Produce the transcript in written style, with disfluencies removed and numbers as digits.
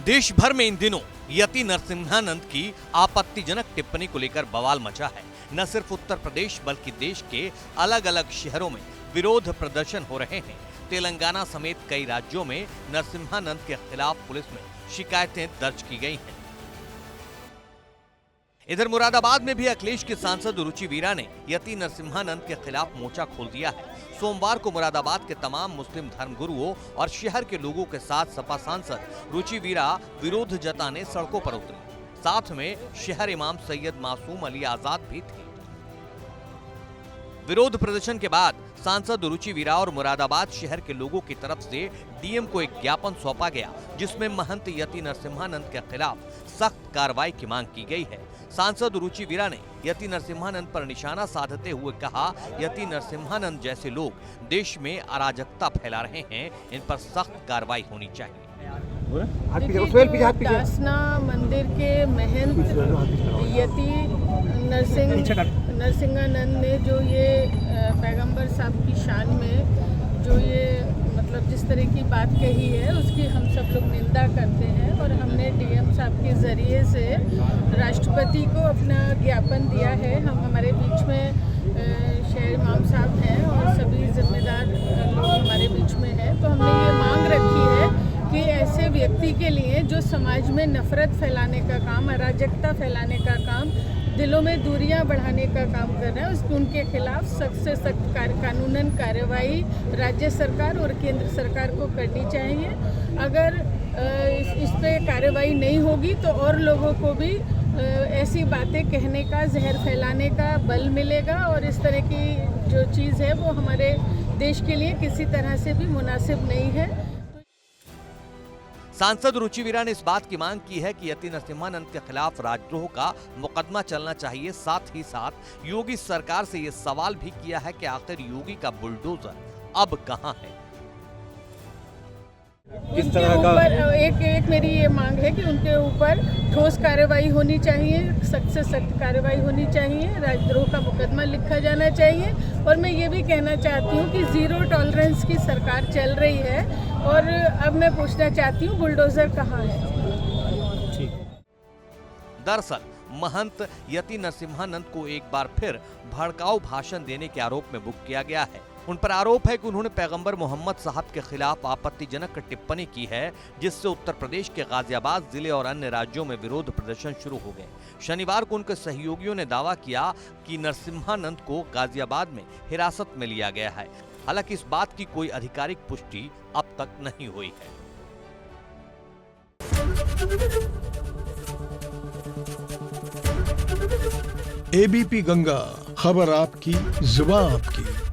देश भर में इन दिनों यति नरसिम्हानंद की आपत्तिजनक टिप्पणी को लेकर बवाल मचा है। न सिर्फ उत्तर प्रदेश बल्कि देश के अलग अलग शहरों में विरोध प्रदर्शन हो रहे हैं। तेलंगाना समेत कई राज्यों में नरसिम्हानंद के खिलाफ पुलिस में शिकायतें दर्ज की गई हैं। इधर मुरादाबाद में भी अखिलेश के सांसद रुचि वीरा ने यति नरसिम्हानंद के खिलाफ मोर्चा खोल दिया है। सोमवार को मुरादाबाद के तमाम मुस्लिम धर्मगुरुओं और शहर के लोगों के साथ सपा सांसद रुचि वीरा विरोध जताने सड़कों पर उतरी। साथ में शहर इमाम सैयद मासूम अली आजाद भी थे। विरोध प्रदर्शन के बाद सांसद रुचि वीरा और मुरादाबाद शहर के लोगों की तरफ से डीएम को एक ज्ञापन सौंपा गया, जिसमें महंत यति नरसिम्हानंद के खिलाफ सख्त कार्रवाई की मांग की गई है। सांसद रुचि वीरा ने यति नरसिम्हानंद पर निशाना साधते हुए कहा, यति नरसिम्हानंद जैसे लोग देश में अराजकता फैला रहे हैं, इन पर सख्त कार्रवाई होनी चाहिए। दासना मंदिर के महंत यति नरसिम्हानंद ने जो ये पैगंबर साहब की शान में जो ये मतलब जिस तरह की बात कही है, उसकी हम सब लोग निंदा करते हैं और हमने डीएम साहब के ज़रिए से राष्ट्रपति को अपना ज्ञापन दिया है। हम हमारे बीच में शहर इमाम साहब हैं और सभी जिम्मेदार लोग हमारे बीच में हैं, तो हमने ये मांग रखी है कि ऐसे व्यक्ति के लिए जो समाज में नफरत फैलाने का काम, अराजकता फैलाने का काम, दिलों में दूरियां बढ़ाने का काम कर रहे हैं, उनके खिलाफ सख्त से सख्त कानूनन कार्रवाई राज्य सरकार और केंद्र सरकार को करनी चाहिए। अगर इस पे कार्रवाई नहीं होगी तो और लोगों को भी ऐसी बातें कहने का, जहर फैलाने का बल मिलेगा और इस तरह की जो चीज़ है वो हमारे देश के लिए किसी तरह से भी मुनासिब नहीं है। सांसद रुचि वीरा ने इस बात की मांग की है कि यति नरसिम्हानंद के खिलाफ राजद्रोह का मुकदमा चलना चाहिए। साथ ही साथ योगी सरकार से ये सवाल भी किया है कि आखिर योगी का बुलडोजर अब कहां है। किस तरह का एक मेरी ये मांग है कि उनके ऊपर ठोस कार्रवाई होनी चाहिए, सख्त से सख्त कार्रवाई होनी चाहिए, राजद्रोह का मुकदमा लिखा जाना चाहिए। और मैं ये भी कहना चाहती हूँ कि जीरो टॉलरेंस की सरकार चल रही है और अब मैं पूछना चाहती हूँ बुलडोजर कहाँ है। दरअसल महंत यति नरसिम्हानंद को एक बार फिर भड़काऊ भाषण देने के आरोप में बुक किया गया है। उन पर आरोप है कि उन्होंने पैगंबर मोहम्मद साहब के खिलाफ आपत्तिजनक टिप्पणी की है, जिससे उत्तर प्रदेश के गाजियाबाद जिले और अन्य राज्यों में विरोध प्रदर्शन शुरू हो गए। शनिवार को उनके सहयोगियों ने दावा किया कि नरसिम्हानंद को गाजियाबाद में हिरासत में लिया गया है। हालांकि इस बात की कोई आधिकारिक पुष्टि अब तक नहीं हुई है। एबीपी गंगा, खबर आपकी, जुबान आपकी।